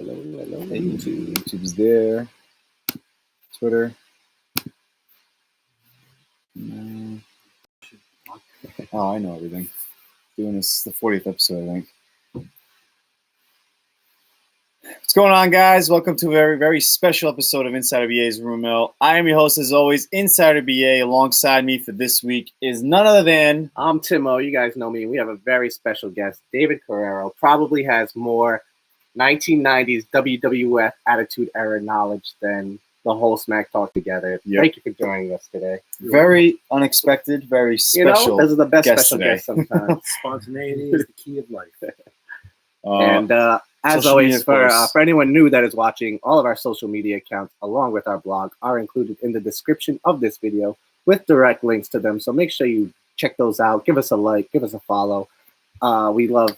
Hey, YouTube. YouTube's there. Twitter. Oh, I know everything. Doing this the 40th episode, I think. What's going on, guys? Welcome to a very, very special episode of Insider BA's Rumor Mill. I am your host, as always, Insider BA. Alongside me for this week is none other than... I'm Tim Ohh. You guys know me. We have a very special guest, David Carrero. Probably has more 1990s WWF Attitude Era knowledge than the whole SmackTalk together. Yep. Thank you for joining us today. Very unexpected, very special. You know, those are the best guest special today. guests sometimes. Spontaneity is the key of life. And as always, for anyone new that is watching, all of our social media accounts, along with our blog, are included in the description of this video with direct links to them. So make sure you check those out. Give us a like. Give us a follow. We love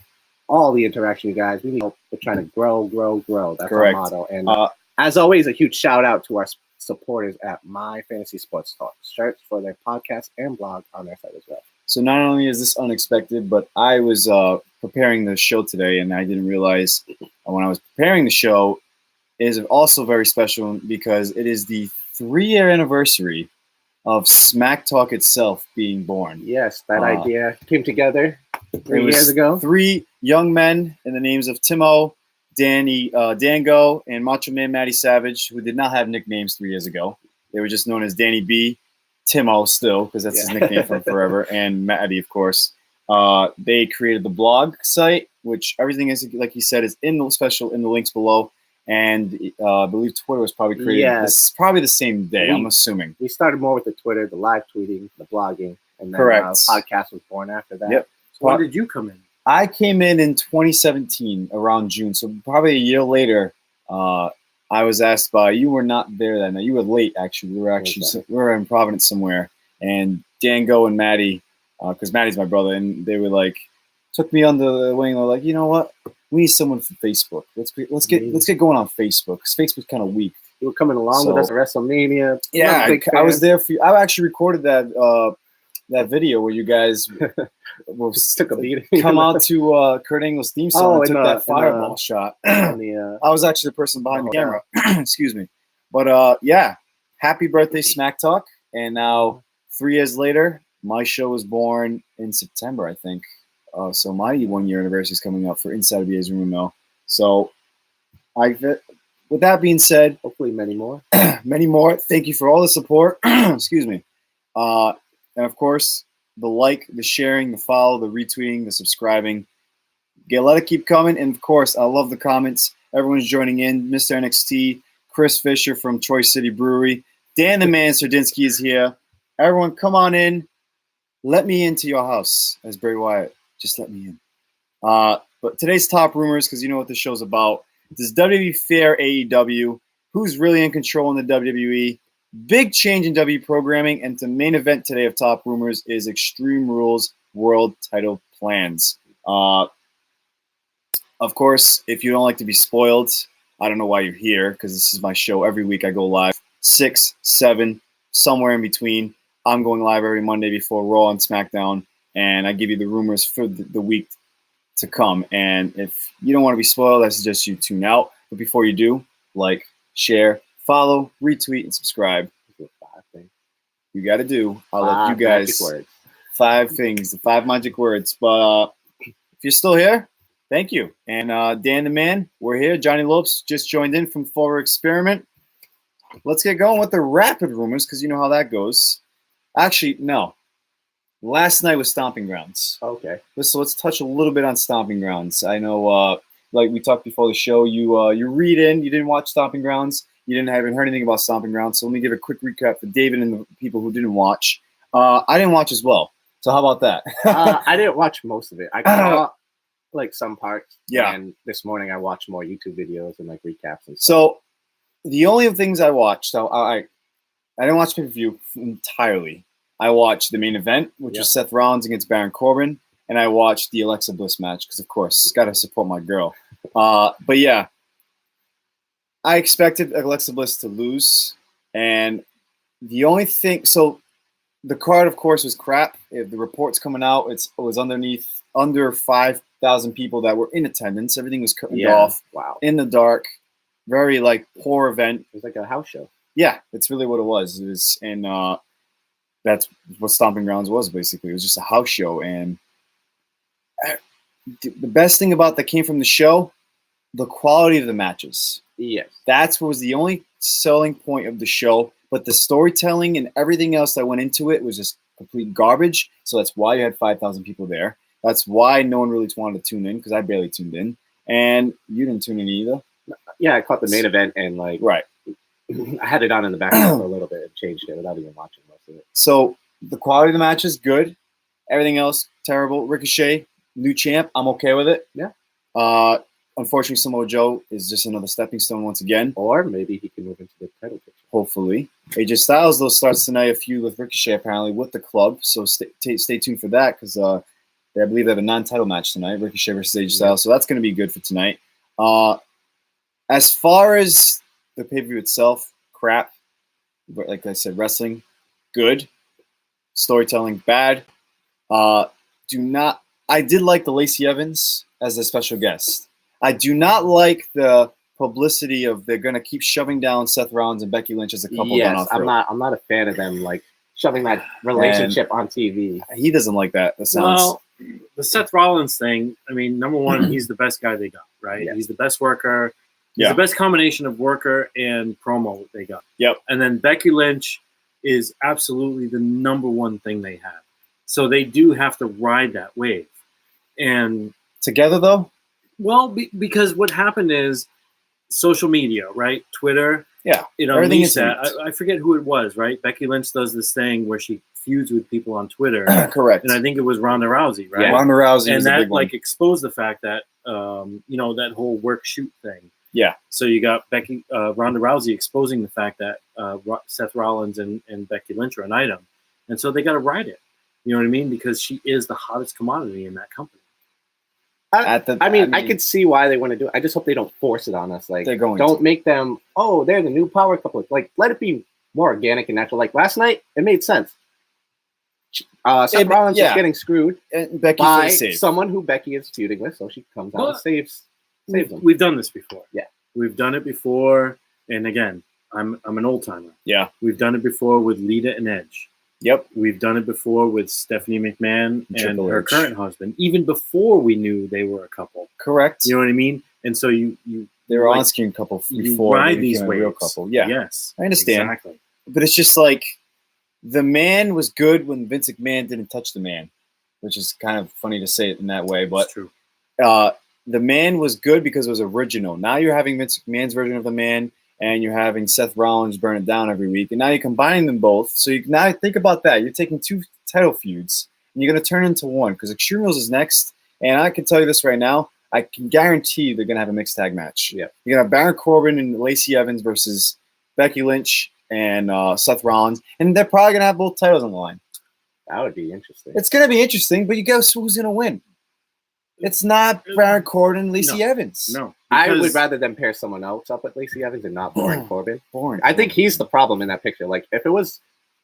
all the interaction, you guys. We need help. We're trying to grow. That's correct. Our motto. And as always, a huge shout out to our supporters at My Fantasy Sports Talk. Shirts for their podcast and blog on their site as well. So not only is this unexpected, but I was preparing the show today, and I didn't realize when I was preparing the show, it is also very special because it is the 3-year anniversary of SmackTalk itself being born. Yes, that idea came together 3 years ago. 3 young men in the names of Tim Ohh, Dango, and Macho Man Matty Savage, who did not have nicknames 3 years ago. They were just known as Danny B, Tim Ohh still, because that's his nickname from forever, and Matty, of course. They created the blog site, which everything is, like he said, is in the links below. And I believe Twitter was probably created probably the same day, I'm assuming. We started more with the Twitter, the live tweeting, the blogging, and then correct. Podcast was born after that. Yep. So when did you come in? I came in 2017, around June. So probably a year later, I was asked by, you were not there that night. You were late, actually. We were in Providence somewhere. And Dango and Matty, because Matty's my brother, and they were like, took me under the wing. They're like, you know what? We need someone for Facebook. Let's get going on Facebook, because Facebook's kind of weak. You were coming along with us at WrestleMania. Yeah, I was there for you. I actually recorded that video where you guys took a beating. Come out to Kurt Angle's theme song and took that fireball shot. I was actually the person behind the camera. Excuse me. But yeah, happy birthday, SmackTalk. And now 3 years later, my show was born in September, I think. So my 1-year anniversary is coming up for Insider BA's Rumor Mill. So with that being said, hopefully many more. Many more. Thank you for all the support. Excuse me. And of course, the like, the sharing, the follow, the retweeting, the subscribing. Let it keep coming. And of course, I love the comments. Everyone's joining in. Mr. NXT, Chris Fisher from Troy City Brewery, Dan the Man Sardinsky is here. Everyone, come on in. Let me into your house, as Bray Wyatt. Just let me in. But today's top rumors, because you know what the show's about. Does WWE fear AEW? Who's really in control in the WWE? Big change in W programming, and the main event today of Top Rumors is Extreme Rules World Title Plans. Of course, if you don't like to be spoiled, I don't know why you're here, because this is my show. Every week I go live, 6, 7, somewhere in between. I'm going live every Monday before Raw and SmackDown, and I give you the rumors for the week to come. And if you don't want to be spoiled, I suggest you tune out. But before you do, like, share, follow, retweet, and subscribe. You got to do. I'll let you guys. 5 things, the 5 magic words. But if you're still here, thank you. And Dan the Man, we're here. Johnny Lopes just joined in from Forward Experiment. Let's get going with the rapid rumors, because you know how that goes. Actually, no. Last night was Stomping Grounds. Okay. So let's touch a little bit on Stomping Grounds. I know, like we talked before the show, you read in, you didn't watch Stomping Grounds. You haven't heard anything about Stomping Grounds. So let me give a quick recap for David and the people who didn't watch. I didn't watch as well. So how about that? I didn't watch most of it. I saw like some parts. Yeah. And this morning I watched more YouTube videos and like recaps and stuff. So the only things I watched, I didn't watch pay-per-view entirely. I watched the main event, which was Seth Rollins against Baron Corbin, and I watched the Alexa Bliss match because, of course, got to support my girl. But yeah, I expected Alexa Bliss to lose, and the only thing, so the card, of course, was crap. The reports coming out, it was under 5 5,000 people that were in attendance. Everything was cut Yeah. off. Wow. In the dark. Very like poor event. It was like a house show. Yeah, that's really what it was. It was, and that's what Stomping Grounds was basically. It was just a house show, and the best thing about that came from the show, the quality of the matches. Yes. That's what was the only selling point of the show. But the storytelling and everything else that went into it was just complete garbage. So that's why you had 5,000 people there. That's why no one really wanted to tune in, because I barely tuned in. And you didn't tune in either. Yeah, I caught the main event and like Right. I had it on in the background for a little bit and changed it without even watching most of it. So the quality of the match is good. Everything else, terrible. Ricochet, new champ. I'm okay with it. Yeah. Unfortunately, Samoa Joe is just another stepping stone once again. Or maybe he can move into the title picture. Hopefully. AJ Styles, though, starts tonight a feud with Ricochet, apparently, with the club. So stay tuned for that, because I believe they have a non-title match tonight, Ricochet versus AJ Styles. So that's going to be good for tonight. As far as the pay-per-view itself, crap. But like I said, wrestling, good. Storytelling, bad. I did like the Lacey Evans as a special guest. I do not like the publicity of they're going to keep shoving down Seth Rollins and Becky Lynch as a couple. Yes, I'm not a fan of them like shoving that relationship on TV. He doesn't like that. That sounds. Well, the Seth Rollins thing, I mean, number one, he's the best guy they got, right? Yeah. He's the best worker. He's the best combination of worker and promo they got. Yep. And then Becky Lynch is absolutely the number one thing they have. So they do have to ride that wave. And together, though? Well, because what happened is social media, right? Twitter. Yeah. Everything is that. I forget who it was, right? Becky Lynch does this thing where she feuds with people on Twitter. Correct. And I think it was Ronda Rousey, right? Yeah, Ronda Rousey, and was that a big one. exposed the fact that that whole work shoot thing. Yeah. So you got Ronda Rousey exposing the fact that Seth Rollins and Becky Lynch are an item, and so they got to ride it. You know what I mean? Because she is the hottest commodity in that company. I mean, I could see why they want to do it. I just hope they don't force it on us. Like, don't make them, they're the new power couple. Like, let it be more organic and natural. Like, last night, it made sense. Seth Rollins is getting screwed by someone who Becky is feuding with, so she comes out and saves them. We've done this before. Yeah. We've done it before, and again, I'm an old-timer. Yeah. We've done it before with Lita and Edge. Yep. We've done it before with Stephanie McMahon and her current husband, even before we knew they were a couple. Correct. You know what I mean? And so they were on screen couple before you ride these waves. Real couple. Yeah. Yes. I understand. Exactly. But it's just like the man was good when Vince McMahon didn't touch the man, which is kind of funny to say it in that way. But it's true. The man was good because it was original. Now you're having Vince McMahon's version of the man, and you're having Seth Rollins burn it down every week. And now you're combining them both. So now think about that. You're taking two title feuds, and you're going to turn into one, because Extreme Rules is next. And I can tell you this right now. I can guarantee they're going to have a mixed tag match. Yeah. You're going to have Baron Corbin and Lacey Evans versus Becky Lynch and Seth Rollins. And they're probably going to have both titles on the line. That would be interesting. It's going to be interesting, but you guess who's going to win? It's not Baron Corbin and Lacey Evans. No. I would rather them pair someone else up with Lacey Evans and not Baron Corbin. I think he's the problem in that picture. Like, if it was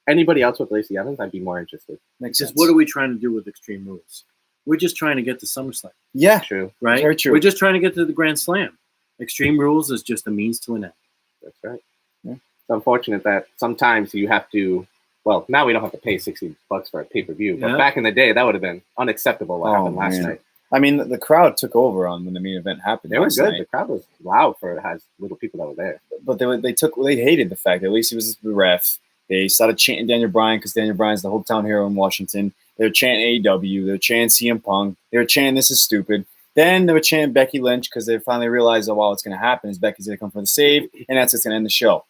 anybody else with Lacey Evans, I'd be more interested. Makes sense. What are we trying to do with Extreme Rules? We're just trying to get to SummerSlam. Yeah. True. Right? Very true. We're just trying to get to the Grand Slam. Extreme Rules is just a means to an end. That's right. Yeah. It's unfortunate that sometimes you have to, well, now we don't have to pay $60 for a pay-per-view, but back in the day, that would have been unacceptable what happened last night. I mean, the crowd took over on when the main event happened. They were good. The crowd was loud for it has little people that were there. But they hated the fact that Lacey was the ref. They started chanting Daniel Bryan because Daniel Bryan's the hometown hero in Washington. They were chanting AEW. They were chanting CM Punk. They were chanting "This is stupid." Then they were chanting Becky Lynch because they finally realized that what's going to happen is Becky's going to come for the save, and that's what's going to end the show.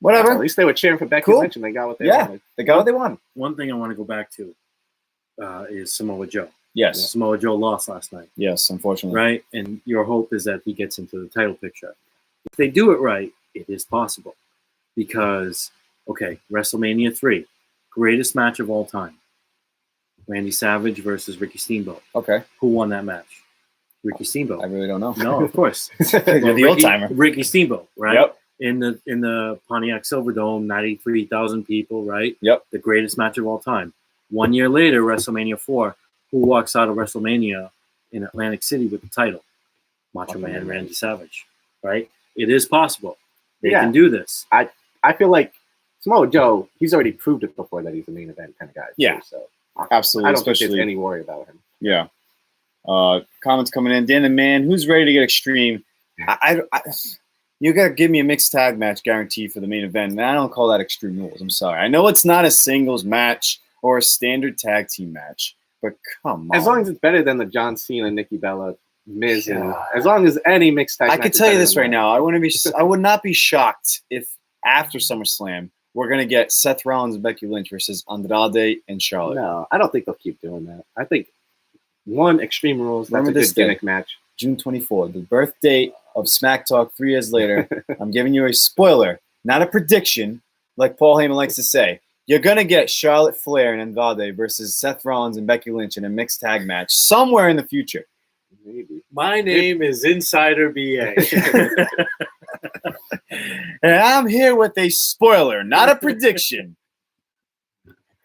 Whatever. At least they were cheering for Becky Lynch, and they got what they wanted. They got what they wanted. One thing I want to go back to is Samoa Joe. Yes. Samoa Joe lost last night. Yes, unfortunately. Right? And your hope is that he gets into the title picture. If they do it right, it is possible. Because, WrestleMania 3, greatest match of all time. Randy Savage versus Ricky Steamboat. Okay. Who won that match? Ricky Steamboat. I really don't know. No, of course. The old-timer. Ricky Steamboat, right? Yep. In the Pontiac Silverdome, 93,000 people, right? Yep. The greatest match of all time. 1 year later, WrestleMania 4, who walks out of WrestleMania in Atlantic City with the title. Macho Man Randy Savage, right? It is possible. They can do this. I feel like Samoa Joe, he's already proved it before that he's a main event kind of guy. Yeah, so absolutely. I don't think there's any worry about him. Yeah. Comments coming in. Dan the Man, who's ready to get extreme? You got to give me a mixed tag match guaranteed for the main event. And I don't call that Extreme Rules. I'm sorry. I know it's not a singles match or a standard tag team match, but come on. As long as it's better than the John Cena, Nikki Bella, Miz, and as long as any mixed tag match. I can tell you this right now. I would not be shocked if after SummerSlam we're gonna get Seth Rollins and Becky Lynch versus Andrade and Charlotte. No, I don't think they'll keep doing that. I think one Extreme Rules. That's a good gimmick match. June 24th, the birth date of SmackTalk 3 years later. I'm giving you a spoiler, not a prediction, like Paul Heyman likes to say. You're going to get Charlotte Flair and Andrade versus Seth Rollins and Becky Lynch in a mixed tag match somewhere in the future. Maybe. My name is Insider BA. And I'm here with a spoiler, not a prediction.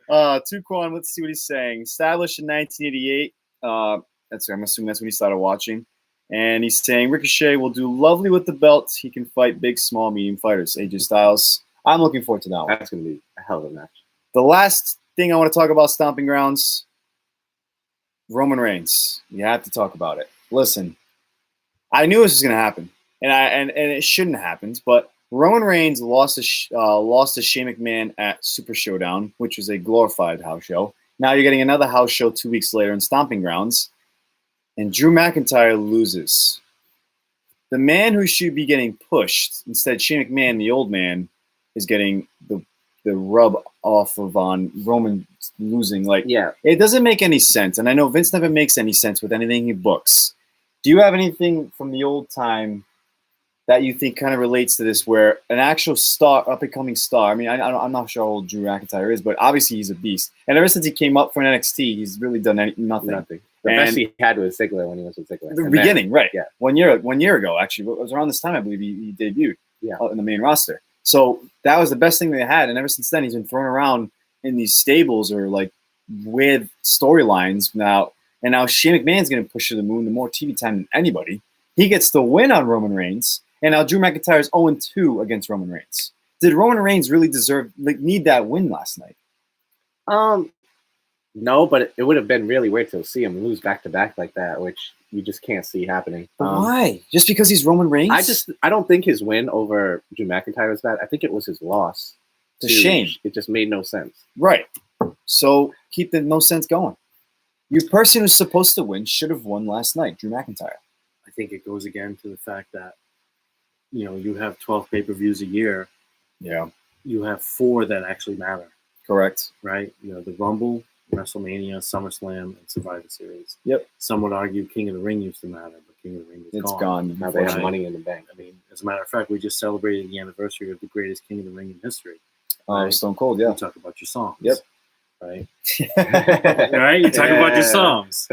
Tuquan, let's see what he's saying. Established in 1988. I'm assuming that's when he started watching. And he's saying Ricochet will do lovely with the belt. He can fight big, small, medium fighters. AJ Styles. I'm looking forward to that one. That's going to be a hell of a match. The last thing I want to talk about, Stomping Grounds, Roman Reigns. You have to talk about it. Listen, I knew this was going to happen, and it shouldn't have happened, but Roman Reigns lost to Shane McMahon at Super Showdown, which was a glorified house show. Now you're getting another house show 2 weeks later in Stomping Grounds, and Drew McIntyre loses. The man who should be getting pushed, instead Shane McMahon, the old man, is getting the rub off of on Roman losing. It doesn't make any sense. And I know Vince never makes any sense with anything he books. Do you have anything from the old time that you think kind of relates to this, where an actual star, up-and-coming star, I mean, I'm not sure how old Drew McIntyre is, but obviously he's a beast. And ever since he came up for an NXT, he's really done nothing. The best he had was Ziggler when he was with Ziggler. The beginning, right. Yeah. 1 year ago, actually. It was around this time, I believe, he debuted in the main roster. So that was the best thing they had. And ever since then, he's been thrown around in these stables or like with storylines now. And now Shane McMahon's going to push to the moon, the more TV time than anybody. He gets the win on Roman Reigns. And now Drew McIntyre is 0-2 against Roman Reigns. Did Roman Reigns really need that win last night? No, but it would have been really weird to see him lose back-to-back like that, which you just can't see happening. Why? Just because he's Roman Reigns? I don't think his win over Drew McIntyre was bad. I think it was his loss. It's a shame. It just made no sense. Right. So keep the no sense going. Your person who's supposed to win should have won last night, Drew McIntyre. I think it goes again to the fact that, you have 12 pay-per-views a year. Yeah. You have 4 that actually matter. Correct. Right? The Rumble, WrestleMania, SummerSlam, and Survivor Series. Yep. Some would argue King of the Ring used to matter, but King of the Ring is gone. It's gone. Now they have Money in the Bank. I mean, as a matter of fact, we just celebrated the anniversary of the greatest King of the Ring in history. Right? Stone Cold, yeah. You talk about your songs. Yep. Right? Right? You talk about your songs.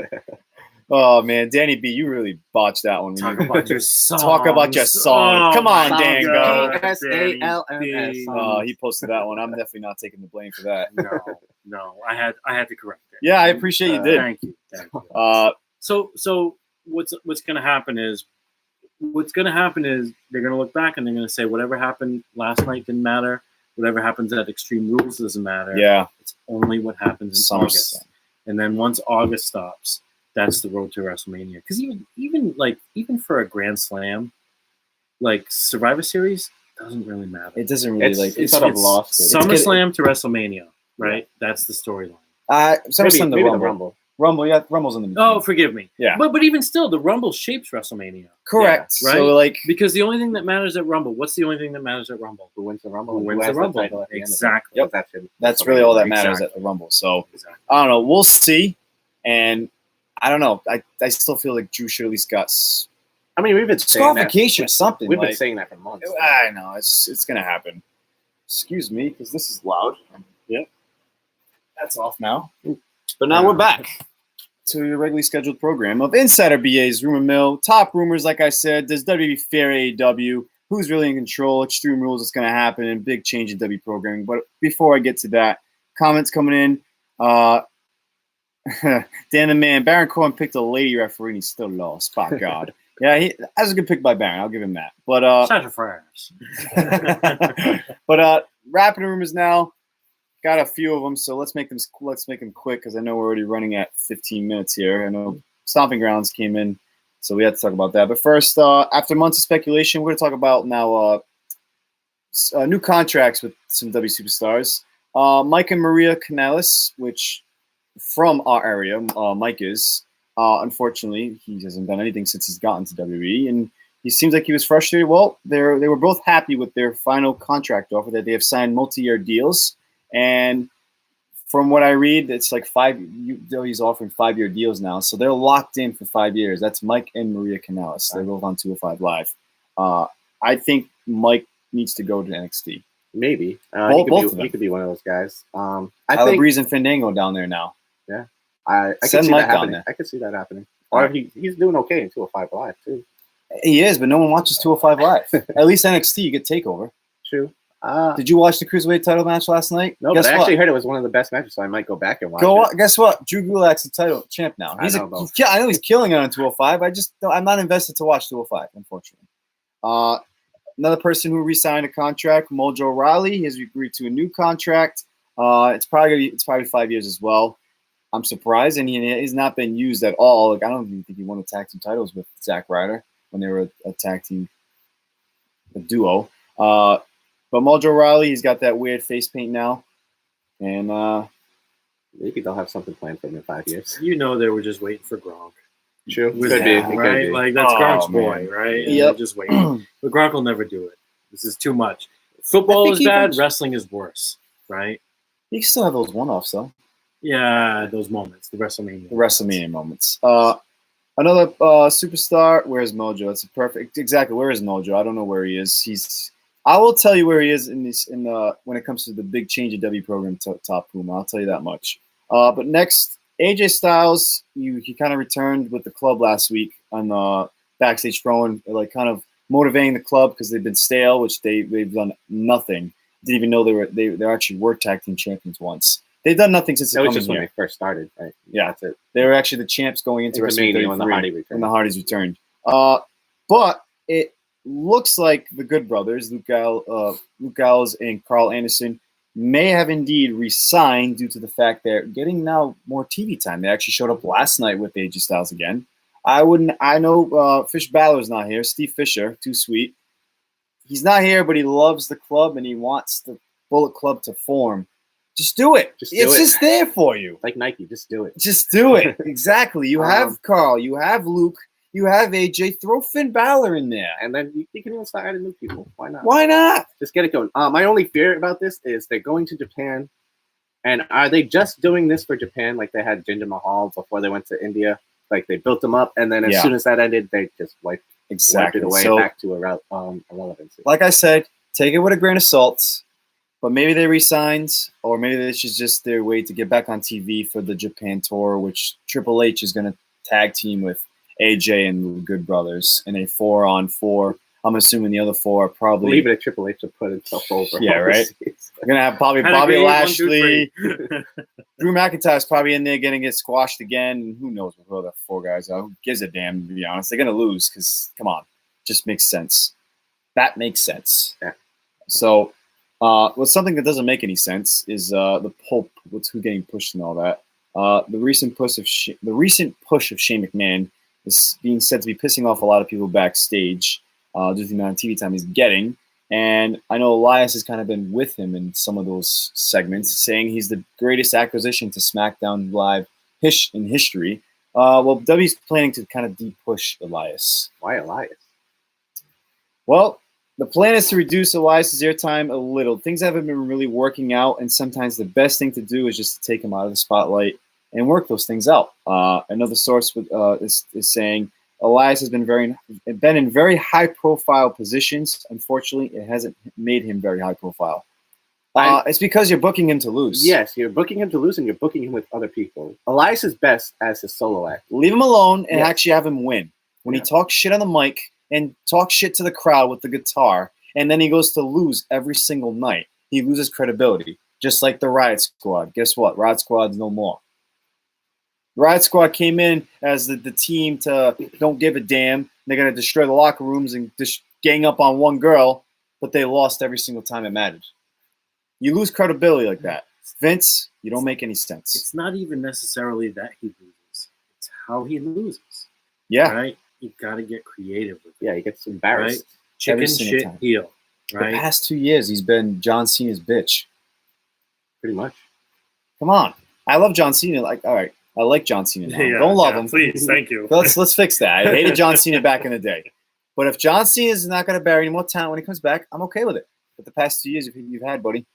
Oh, man. Danny B, you really botched that one. Talk about your songs. Talk about your songs. Come on, Dango. S-A-L-M-S. He posted that one. I'm definitely not taking the blame for that. No. I had to correct it. Yeah, I appreciate you did. Thank you. So what's going to happen is they're going to look back and they're going to say whatever happened last night didn't matter. Whatever happens at Extreme Rules doesn't matter. Yeah. It's only what happens in August. And then once August stops, that's the road to WrestleMania. Because even for a Grand Slam, like Survivor Series doesn't really matter. It doesn't really it's sort of lost. SummerSlam to WrestleMania, right? Yeah. That's the storyline. SummerSlam maybe to the Rumble. Rumble, yeah, Rumble's in the middle. Oh, forgive me. Yeah. But even still, the Rumble shapes WrestleMania. Correct. Yeah, right? So because the only thing that matters at Rumble, what's the only thing that matters at Rumble? Who wins the Rumble? Who wins the Rumble? Exactly. Yep. That's really all that matters at the Rumble. So I don't know. We'll see. And I don't know. I still feel like Drew should at least got. I mean, we've been saying that or something. We've been saying that for months. I know it's gonna happen. Excuse me, because this is loud. Yep. That's off now. But now we're back to your regularly scheduled program of Insider BA's Rumor Mill. Top rumors, like I said. Does WWE fear AEW? Who's really in control? Extreme Rules is going to happen, and big change in W programming. But before I get to that, comments coming in. Dan the man, Baron Corbin picked a lady referee and he still lost. By God. Yeah, that was a good pick by Baron. I'll give him that. But such a first. But rapid rumors now. Got a few of them, so let's make them quick because I know we're already running at 15 minutes here. I know Stomping Grounds came in, so we had to talk about that. But first, after months of speculation, we're going to talk about now new contracts with some W superstars. Mike and Maria Kanellis, which from our area, Mike is. Unfortunately, he hasn't done anything since he's gotten to WWE, and he seems like he was frustrated. Well, they were both happy with their final contract offer that they have signed multi-year deals. And from what I read, it's like he's offering 5-year deals now. So they're locked in for 5 years. That's Mike and Maria Kanellis. They're both on 205 Live. I think Mike needs to go to NXT. Maybe. He could be one of those guys. I Tyler think Breeze and Fandango down there now. Yeah. I can Send see Mike that down happening. there. I can see that happening. Or he's doing okay in 205 Live, too. He is, but no one watches 205 Live. At least NXT, you get TakeOver. True. Did you watch the Cruiserweight title match last night? No, but I actually heard it was one of the best matches, so I might go back and watch it. Guess what? Drew Gulak's the title champ now. I know he's killing it on 205. I'm not invested to watch 205, unfortunately. Another person who re-signed a contract, Mojo Rawley. He has agreed to a new contract. It's probably 5 years as well. I'm surprised, and he's not been used at all. Like I don't even think he won the tag team titles with Zack Ryder when they were a tag team, a duo. But Mojo Rawley, he's got that weird face paint now. And maybe they'll have something planned for him in 5 years. You know they were just waiting for Gronk. True. Could be, right? Like, that's Gronk's boy, right? And they're just waiting. But Gronk will never do it. This is too much. Football is bad. Wrestling is worse, right? You can still have those one-offs, though. Yeah, those moments. The WrestleMania. Moments. Another superstar. Where's Mojo? It's a perfect. Exactly. Where is Mojo? I don't know where he is. I will tell you where he is when it comes to the big change of W program top Puma. I'll tell you that much. But next, AJ Styles, he kind of returned with the club last week on backstage throwing, like kind of motivating the club because they've been stale, which they've done nothing. Didn't even know they actually were tag team champions once. They've done nothing since that was just when they first started, right? Yeah, that's it. They were actually the champs going into WrestleMania when the Hardys returned. But it looks like the Good Brothers, Luke Gallows and Carl Anderson, may have indeed re-signed due to the fact they're getting now more TV time. They actually showed up last night with AJ Styles again. I know Fish Balor's not here. Steve Fisher, too sweet. He's not here, but he loves the club and he wants the Bullet Club to form. Just do it. It's just there for you. Like Nike, just do it. Just do it. Exactly. You have Carl. You have Luke. You have AJ. Throw Finn Balor in there. And then you can even start adding new people. Why not? Why not? Just get it going. My only fear about this is they're going to Japan. And are they just doing this for Japan like they had Jinder Mahal before they went to India? Like they built them up, and then as soon as that ended, they just wiped it away back to irrelevancy. Like I said, take it with a grain of salt. But maybe they re-signed, or maybe this is just their way to get back on TV for the Japan tour, which Triple H is going to tag team with AJ and the Good Brothers in a 4-on-4. I'm assuming the other 4 are probably... Leave it at Triple H to put himself over. Yeah, right? They're going to have probably Bobby Lashley. Drew McIntyre's probably in there getting it squashed again. And who knows what the other 4 guys are. Who gives a damn, to be honest? They're going to lose because, come on, just makes sense. That makes sense. Yeah. So... something that doesn't make any sense is the Pope. What's who getting pushed and all that. The recent push of Shane McMahon is being said to be pissing off a lot of people backstage due to the amount of TV time he's getting. And I know Elias has kind of been with him in some of those segments, saying he's the greatest acquisition to SmackDown Live in history. Well, W's planning to kind of de-push Elias. Why Elias? Well, the plan is to reduce Elias' airtime a little. Things haven't been really working out, and sometimes the best thing to do is just to take him out of the spotlight and work those things out. Another source is saying Elias has been in very high-profile positions. Unfortunately, it hasn't made him very high-profile. It's because you're booking him to lose. Yes, you're booking him to lose, and you're booking him with other people. Elias is best as his solo act. Leave him alone and actually have him win. When he talks shit on the mic and talks shit to the crowd with the guitar, and then he goes to lose every single night, he loses credibility. Just like the Riot Squad. Guess what? Riot Squad's no more. Riot Squad came in as the team to don't give a damn. They're going to destroy the locker rooms and just gang up on one girl, but they lost every single time it mattered. You lose credibility like that. Vince, you don't make any sense. It's not even necessarily that he loses. It's how he loses. Yeah. Right? You got to get creative with it. Yeah, he gets embarrassed. Right? Chicken shit time. heel. Right? The past 2 years, he's been John Cena's bitch. Pretty much. Come on. I love John Cena. Like, all right. I like John Cena now. Yeah, don't love him. Please, thank you. Let's fix that. I hated John Cena back in the day. But if John Cena is not going to bury any more talent when he comes back, I'm okay with it. But the past 2 years you've had, buddy.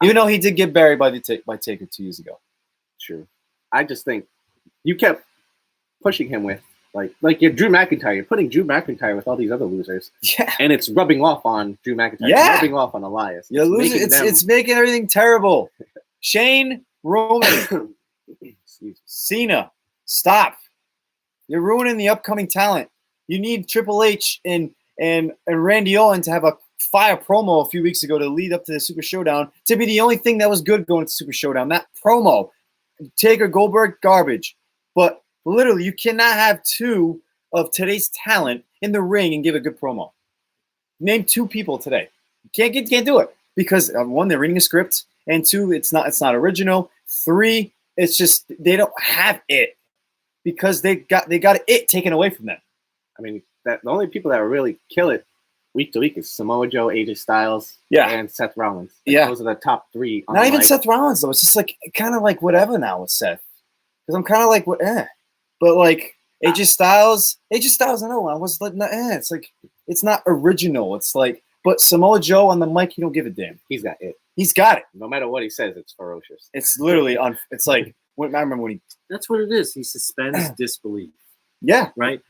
Even though he did get buried by Taker 2 years ago. True. I just think you kept pushing him with like you're Drew McIntyre. You're putting Drew McIntyre with all these other losers. Yeah. And it's rubbing off on Drew McIntyre. Yeah. It's rubbing off on Elias. You're losing. It's making everything terrible. Shane, Roman, Cena, stop. You're ruining the upcoming talent. You need Triple H and Randy Orton to have a fire promo a few weeks ago to lead up to the Super Showdown to be the only thing that was good going to Super Showdown. That promo. Taker, Goldberg, garbage. But literally, you cannot have two of today's talent in the ring and give a good promo. Name two people today. You can't do it because one, they're reading a script, and two, it's not original. Three, it's just they don't have it because they got it taken away from them. I mean, the only people that really kill it week to week is Samoa Joe, AJ Styles, and Seth Rollins. Those are the top three. Not even Seth Rollins though. It's just like kind of like whatever now with Seth, because I'm kind of like but like AJ Styles, I know I was like it's like it's not original. It's like, but Samoa Joe on the mic, you don't give a damn. He's got it. He's got it. No matter what he says, it's ferocious. It's literally it's like I remember when he. That's what it is. He suspends disbelief. Yeah. Right.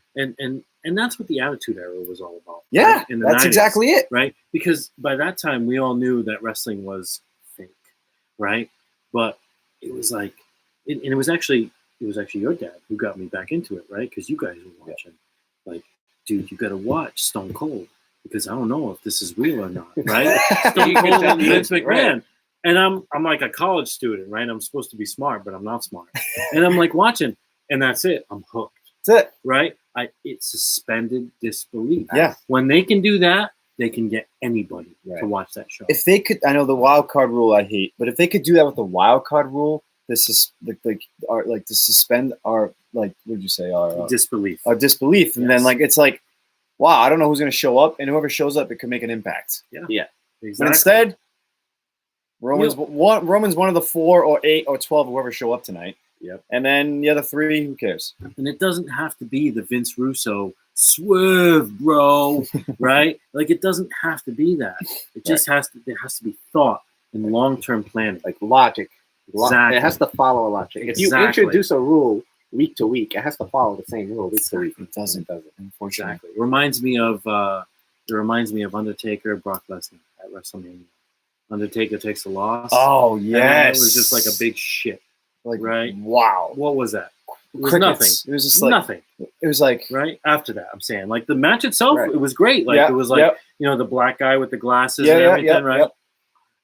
And that's what the Attitude Era was all about. Yeah, right? In the that's 90s, exactly it. Right? Because by that time, we all knew that wrestling was fake, right? But it was like, and it was actually your dad who got me back into it, right? Because you guys were watching. Like, dude, you got to watch Stone Cold because I don't know if this is real or not, right? Stone Cold and Vince McMahon. Right. And I'm like a college student, right? I'm supposed to be smart, but I'm not smart. And I'm like watching, and that's it. I'm hooked. That's it. Right? It's suspended disbelief. Yeah. When they can do that, they can get anybody to watch that show. If they could, I know the wild card rule I hate, but if they could do that with the wild card rule, this is like to suspend our what would you say our disbelief. Our disbelief, and then like it's like, wow, I don't know who's going to show up, and whoever shows up, it could make an impact. Yeah. Exactly. But instead, Roman's one of the 4 or 8 or 12 whoever show up tonight. Yep. And then the other 3, who cares? And it doesn't have to be the Vince Russo swerve, bro, right? Like it doesn't have to be that. It just has to. There has to be thought and long-term planning, like logic. Exactly. It has to follow a logic. If you introduce a rule week to week, it has to follow the same rule week to week. It doesn't. Unfortunately, exactly. It reminds me of Undertaker, Brock Lesnar at WrestleMania. Undertaker takes the loss. Oh yes, it was just like a big shit. Like, right? Wow. What was that? It was Crickets. nothing. It was just like nothing. It was like right after that. I'm saying like the match itself, it was great. Like it was like the black guy with the glasses and everything, right?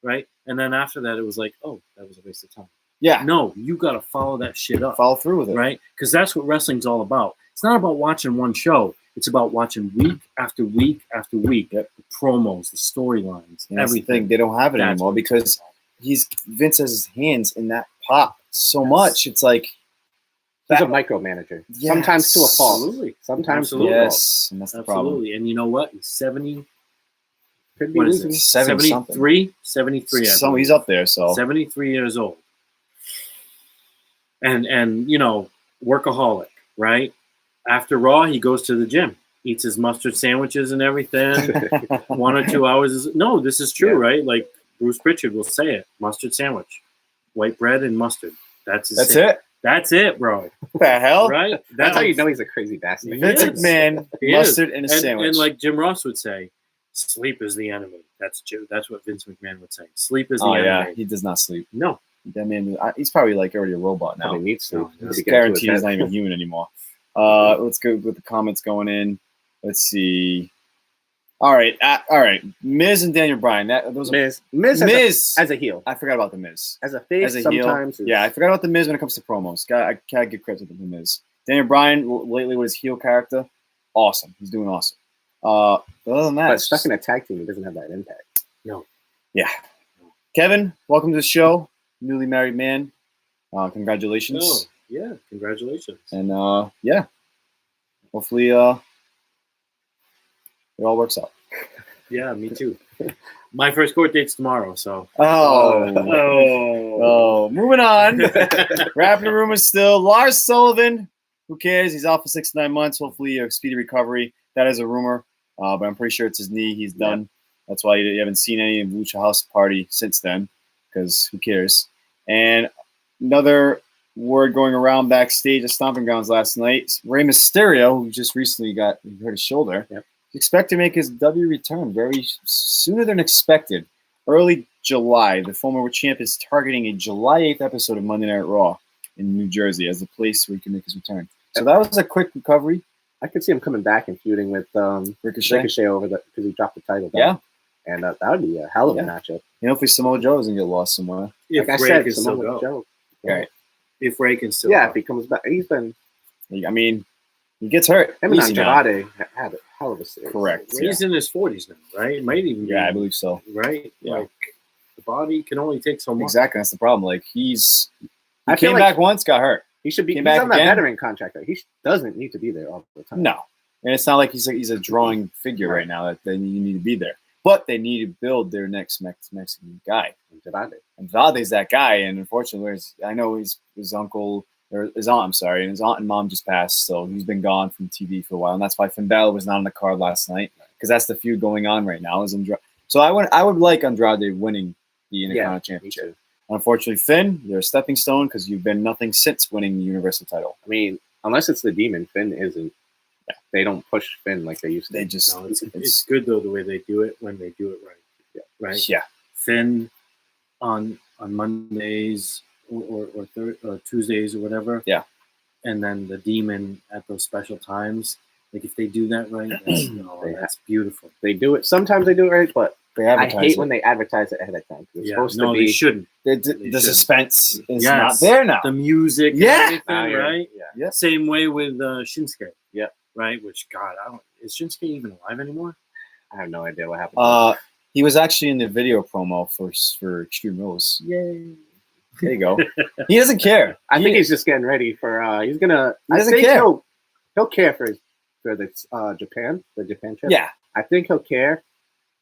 Right. And then after that, it was like, oh, that was a waste of time. Yeah. No, you got to follow that shit up. Follow through with it, right? Because that's what wrestling's all about. It's not about watching one show. It's about watching week after week after week. The promos, the storylines, everything. They don't have it anymore because Vince has his hands in that pot so much. It's like he's a micromanager. Yes. Sometimes to a fault. Absolutely. Sometimes to a fault. Yes. And that's the problem. And you know what? He's 70. Could be what is it? 73? 73. He's up there. So 73 years old. And workaholic, right? After Raw, he goes to the gym, eats his mustard sandwiches and everything. 1 or 2 hours. No, this is true, right? Like Bruce Pritchard will say it. Mustard sandwich. White bread and mustard. That's it. That's it, bro. What the hell? Right? That's how you know he's a crazy bastard. Vince McMahon, mustard and a sandwich. And like Jim Ross would say, sleep is the enemy. That's what Vince McMahon would say. Sleep is the enemy. Yeah, he does not sleep. No. That man, he's probably like already a robot now. He needs to. He's guaranteed he's not even human anymore. Let's go with the comments going in. Let's see. All right. Miz and Daniel Bryan. Miz as a heel. I forgot about the Miz. As a face, sometimes. Yeah, I forgot about the Miz when it comes to promos. I can't give credit to the Miz. Daniel Bryan lately with his heel character, awesome. He's doing awesome. Other than that, but stuck in a tag team, it doesn't have that impact. No. Yeah. Kevin, welcome to the show. Newly married man. Congratulations. Oh, yeah, congratulations. And yeah, hopefully it all works out. Yeah, me too. My first court date's tomorrow, so. Moving on. Wrapping the rumors still. Lars Sullivan, who cares? He's out for 6 to 9 months. Hopefully a speedy recovery. That is a rumor, but I'm pretty sure it's his knee. He's done. Yeah. That's why you haven't seen any of Lucha House Party since then, because who cares? And another word going around backstage at Stomping Grounds last night, Rey Mysterio, who just recently hurt his shoulder, expect to make his W return very sooner than expected. Early July, the former champ is targeting a July 8th episode of Monday Night Raw in New Jersey as a place where he can make his return. So that was a quick recovery. I could see him coming back and feuding with Ricochet over because he dropped the title. Yeah. And that would be a hell of a matchup. Hopefully Samoa Joe doesn't get lost somewhere. If like Ray I said, can still Samoa go. Joe. Right. If Ray can still go. If he comes back. He's been... I mean, he gets hurt. Him and Andrade had a hell of a series. Correct. He's in his 40s now, right? It might even be. Yeah, I believe so. Right? Yeah. Like, the body can only take so much. Exactly. That's the problem. Like, he came back once, got hurt. He should be on that veteran contract. He doesn't need to be there all the time. No. And it's not like he's a drawing figure right now that they need to be there. But they need to build their next Mexican guy. Andrade's that guy, and unfortunately, I know his uncle, or his aunt, I'm sorry, and his aunt and mom just passed, so he's been gone from TV for a while, and that's why Finn Balor was not on the card last night, because that's the feud going on right now. So I would like Andrade winning the Intercontinental Championship. Unfortunately, Finn, you're a stepping stone because you've been nothing since winning the Universal title. I mean, unless it's the Demon, Finn isn't. They don't push Finn like they used to. They just it's good though the way they do it when they do it right. Yeah. Right. Yeah. Finn on Mondays or Tuesdays or whatever. Yeah. And then the Demon at those special times. Like if they do that right, that's beautiful. They do it. Sometimes they do it right, but I hate when they advertise it ahead of time. It's supposed to be. They shouldn't. The suspense is not there now. The music, and everything, right? Yeah. Same way with Shinsuke. Yeah. Right. Which is Shinsuke even alive anymore? I have no idea what happened. He was actually in the video promo for Extreme Rules. Yay! There you go. He doesn't care. I think he's just getting ready for. He's gonna. He doesn't care. He'll care for the Japan trip. Yeah. I think he'll care,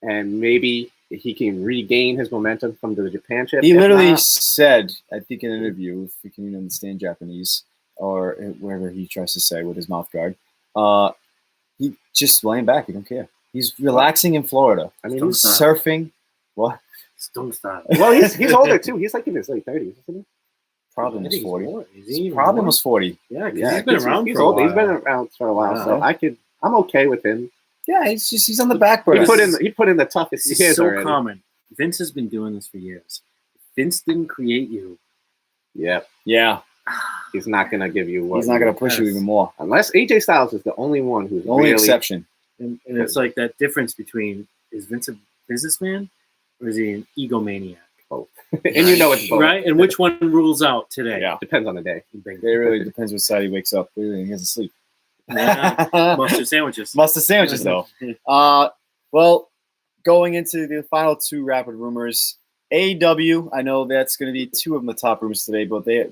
and maybe he can regain his momentum from the Japan trip. He literally said, I think in an interview, if you can even understand Japanese or whatever he tries to say with his mouth guard, he just laying back. He don't care. He's relaxing in Florida. I mean, he's surfing. What? Stone style. Well, he's older too. He's like in his late 30s, isn't he? Probably almost 40. He's probably almost 40. Yeah, he's been around for a while. He's been around for a while, so I'm okay with him. Yeah, he's on the back burner. He put in the toughest years. It's so already. common. Vince has been doing this for years. Vince didn't create you. Yeah. He's not gonna give you. He's not gonna push you even more, unless AJ Styles is the only one who's the only exception. And it's like that difference between, is Vince a businessman or is he an egomaniac? Both. And you know it's both. Right? And which one rules out today? Yeah. Depends on the day. It really depends what side he wakes up. He doesn't sleep. Mustard sandwiches. Mustard sandwiches, though. Well, going into the final two rapid rumors, AEW, I know that's going to be two of the top rumors today, but they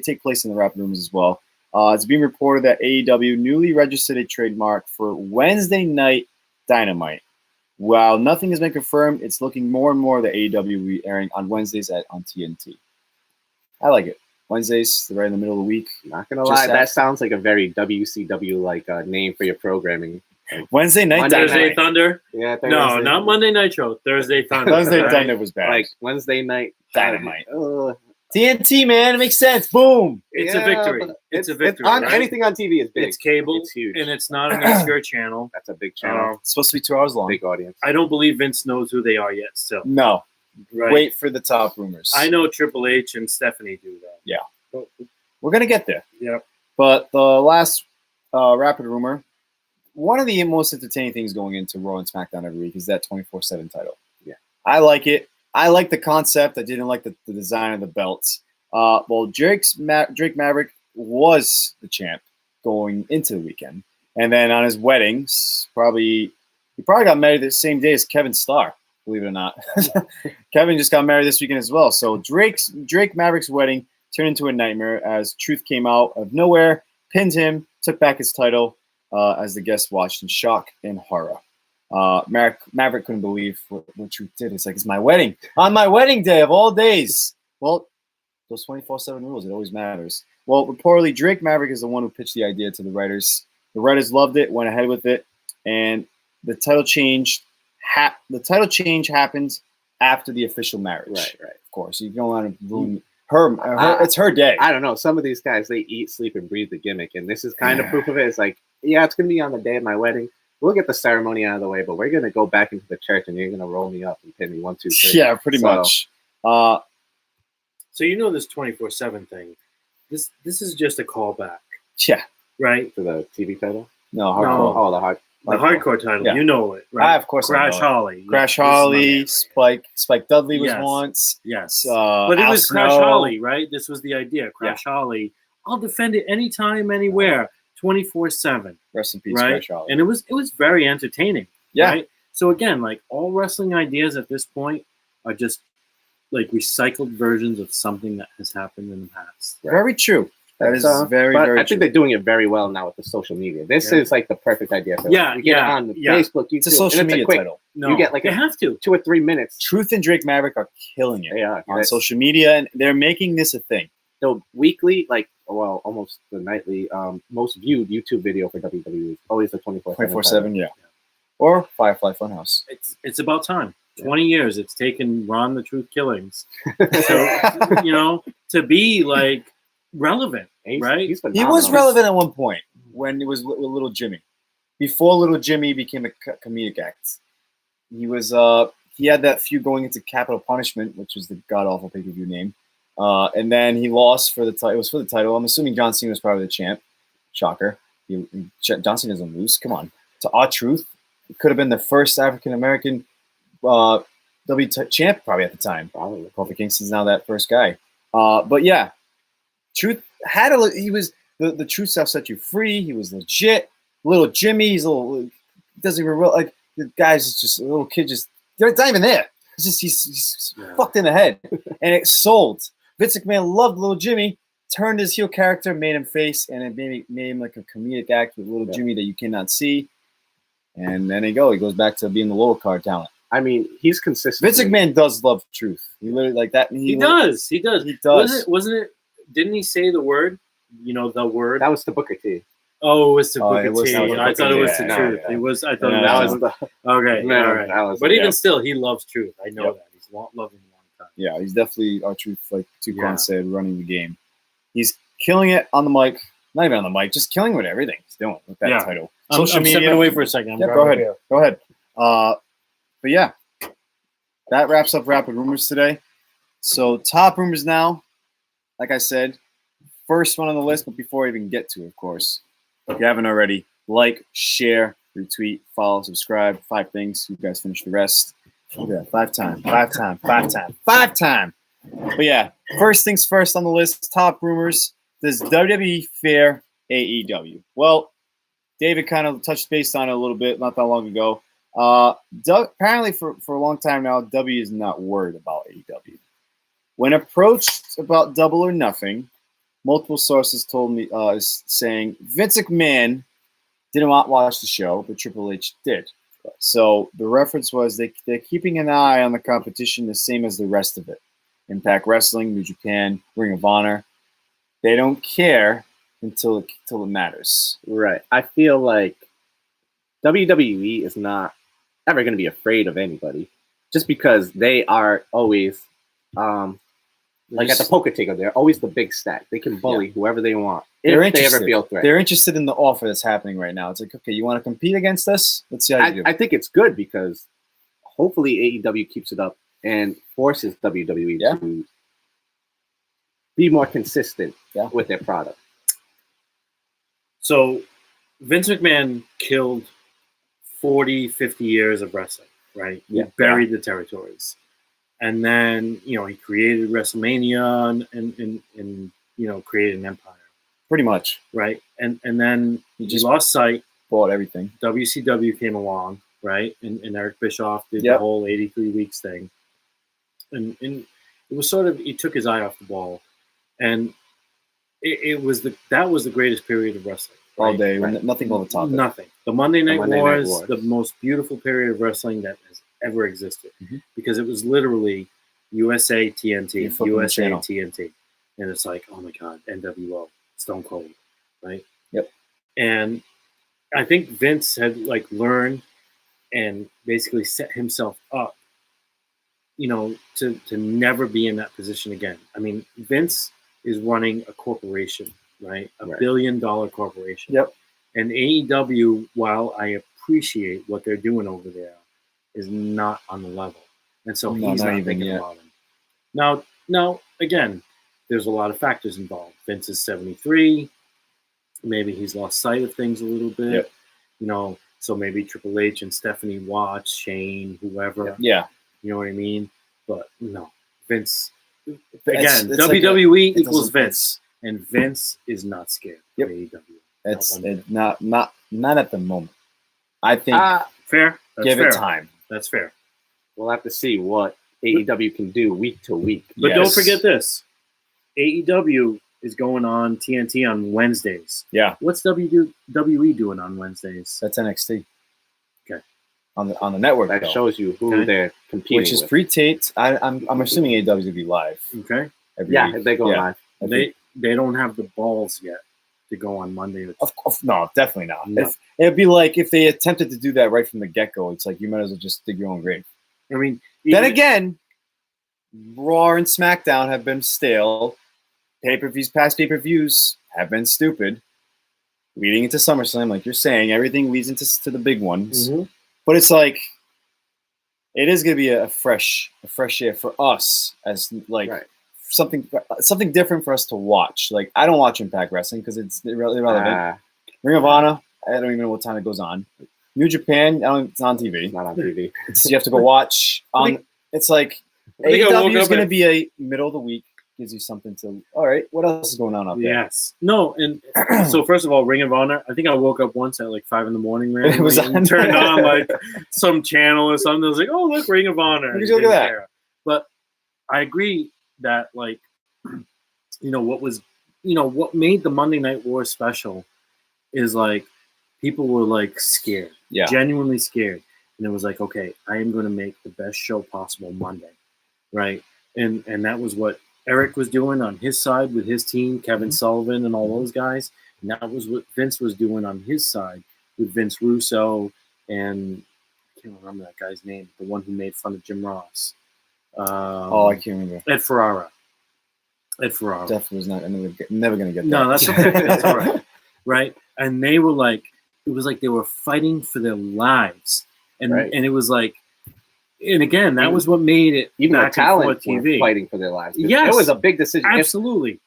take place in the rapid rumors as well. It's being reported that AEW newly registered a trademark for Wednesday Night Dynamite. While nothing has been confirmed, it's looking more and more that AEW will be airing on Wednesdays on TNT. I like it. Wednesdays, they're right in the middle of the week. Not gonna lie, that sounds like a very WCW like name for your programming. Like Wednesday Night Thursday Thunder? Yeah, Thursday. No, not Monday Nitro. Thursday Thunder. Thursday Thunder was bad. Like Wednesday Night Dynamite. TNT, man, it makes sense. Boom. It's a victory. It's a victory. Anything on TV is big. It's cable. It's huge. And it's not an obscure channel. That's a big channel. It's supposed to be 2 hours long. Big audience. I don't believe Vince knows who they are yet still. No. Right. Wait for the top rumors. I know Triple H and Stephanie do that. Yeah. We're going to get there. Yeah. But the last rapid rumor, one of the most entertaining things going into Raw and SmackDown every week is that 24/7 title. Yeah, I like it. I like the concept. I didn't like the design of the belts. Well, Drake Maverick was the champ going into the weekend, and then on his wedding, he probably got married the same day as Kevin Starr. Believe it or not, Kevin just got married this weekend as well. So Drake Maverick's wedding turned into a nightmare as Truth came out of nowhere, pinned him, took back his title, as the guests watched in shock and horror. Maverick couldn't believe what Truth did. It's like, it's my wedding. On my wedding day of all days. Well, those 24/7 rules, it always matters. Well, reportedly, Drake Maverick is the one who pitched the idea to the writers. The writers loved it, went ahead with it, and the title change happened after the official marriage. Right. Of course, you don't want to ruin her. It's her day. I don't know. Some of these guys, they eat, sleep, and breathe the gimmick, and this is kind of proof of it. It's like, yeah, it's gonna be on the day of my wedding. We'll get the ceremony out of the way, but we're gonna go back into the church, and you're gonna roll me up and pin me 1, 2, 3. Yeah, pretty much. So this 24/7 thing. This is just a callback. Yeah. Right? To the TV title? No, hardcore. Oh, the hardcore title. Yeah. You know it, right? Of course, Crash Holly. Crash Holly, Spike Dudley was once. Yes. But it was Crash Holly, right? This was the idea. Crash Holly. I'll defend it anytime, anywhere, 24/7. Rest in peace, right? Crash Holly. And it was very entertaining. Yeah. Right? So again, like all wrestling ideas at this point are just like recycled versions of something that has happened in the past. Right? Very true. That is very I think they're doing it very well now with the social media. This is like the perfect idea for it. You get it on Facebook, YouTube. It's a social media title. No, you get like they have to 2 or 3 minutes. Truth and Drake Maverick are killing it. They are on social media, and they're making this a thing. The weekly, almost the nightly, most viewed YouTube video for WWE is always the 24/7, yeah. Or Firefly Funhouse. It's about time. 20 years it's taken Ron the Truth Killings, so to be like relevant, right? He was relevant at one point when it was with Little Jimmy. Before Little Jimmy became a comedic act, he was he had that feud going into Capital Punishment, which was the god awful pay-per-view name, and then he lost for the title. It was for the title. I'm assuming John Cena was probably the champ. Shocker. John Cena doesn't lose. Come on. To R-Truth, it could have been the first African American W champ probably at the time. Probably Kofi Kingston's now that first guy. But yeah, Truth had he was the Truth stuff set you free. He was legit. Little Jimmy, he doesn't even like the guy's just a little kid. They're not even there. It's just he's fucked in the head, and it sold. Vince McMahon loved Little Jimmy, turned his heel character, made him face, and it made him like a comedic act with Little Jimmy that you cannot see. And then he goes back to being the lower card talent. I mean, he's consistent. Vince McMahon does love Truth. He literally like that. He does. He does. Wasn't it? Didn't he say the word? The word. That was the Booker T. Oh, it was the Booker T. I thought it was the Truth. It was. I thought that was the. Okay, man, all right. But even still, he loves Truth. I know that. He's loved him a long time. Yeah, he's definitely our Truth, like Tucson said, running the game. He's killing it on the mic. Not even on the mic, just killing with everything he's doing with that title. Social media. Stepping away for a second. Go ahead. But yeah, that wraps up Rapid Rumors today. So top rumors now, like I said, first one on the list, but before I even get to it, of course, if you haven't already, like, share, retweet, follow, subscribe, 5 things. You guys finish the rest. Look at that, 5 times. But yeah, first things first on the list, top rumors. Does WWE fear AEW? Well, David kind of touched base on it a little bit not that long ago. Apparently for a long time now, W is not worried about AEW. When approached about Double or Nothing, multiple sources told me saying Vince McMahon didn't want to watch the show, but Triple H did. So the reference was they're keeping an eye on the competition the same as the rest of it. Impact Wrestling, New Japan, Ring of Honor. They don't care until it matters. Right. I feel like WWE is not ever going to be afraid of anybody just because they are always, like at the poker table, they're always the big stack. They can bully whoever they want if they ever feel threatened. They're interested in the offer that's happening right now. It's like, okay, you want to compete against us? Let's see how you do. I think it's good because hopefully AEW keeps it up and forces WWE to be more consistent with their product. So Vince McMahon killed 40, 50 years of wrestling, right? He buried the territories. And then, you know, he created WrestleMania and you know, created an empire. Pretty much. Right? And then he just lost sight. Bought everything. WCW came along, right? And Eric Bischoff did the whole 83 weeks thing. And it was sort of, he took his eye off the ball. And that was the greatest period of wrestling. Right? All day, nothing over the top. Nothing. The Monday Night Wars, the most beautiful period of wrestling that has ever existed, because it was literally USA TNT, USA TNT, and it's like, oh my God, NWO, Stone Cold, right? Yep. And I think Vince had like learned and basically set himself up, you know, to never be in that position again. I mean, Vince is running a corporation, right? A $1 billion corporation. Yep. And AEW, while I appreciate what they're doing over there, is not on the level. And so he's not thinking about him. Now, again, there's a lot of factors involved. Vince is 73. Maybe he's lost sight of things a little bit. Yep. You know, so maybe Triple H and Stephanie Watts, Shane, whoever. Yeah. You know what I mean? But no, Vince. Again, WWE equals Vince. And Vince is not scared of AEW. It's not at the moment. I think fair. That's give fair. it time. That's fair. We'll have to see what AEW can do week to week. But don't forget this. AEW is going on TNT on Wednesdays. Yeah. What's WWE doing on Wednesdays? That's NXT. Okay. On the network. That shows you who they're competing with. Which is pre-taped. I'm assuming AEW is going to be live. Okay. If they go live. They don't have the balls yet to go on Monday. No, definitely not. No. It'd be like if they attempted to do that right from the get-go. It's like you might as well just dig your own grave. I mean, then again, Raw and SmackDown have been stale. Past pay-per-views have been stupid. Leading into SummerSlam, like you're saying, everything leads into the big ones. But it's like it is going to be a fresh air for us as like something different for us to watch. Like I don't watch Impact Wrestling because it's irrelevant. Ring of Honor, I don't even know what time it goes on. New Japan, it's on TV. It's not on TV. You have to go watch. It's like AEW is going to be a middle of the week. Gives you something to. All right, what else is going on up there? Yes. No, and so first of all, Ring of Honor. I think I woke up once at like 5 a.m. It was on. Turned on like some channel or something. I was like, oh look, Ring of Honor. Look at that. But I agree that like, what made the Monday Night War special is like people were like scared, genuinely scared, and it was like, okay, I am going to make the best show possible Monday, right? And that was what Eric was doing on his side with his team, Kevin Sullivan and all those guys. And that was what Vince was doing on his side with Vince Russo and I can't remember that guy's name, the one who made fun of Jim Ross. I can't remember. Ed Ferrara. Definitely was never going to get that. No, that's okay. That's all right. Right? And they were like, it was like they were fighting for their lives. And and it was like, and again, that was what made it even the talent TV. Were fighting for their lives. Yes. It was a big decision. Absolutely.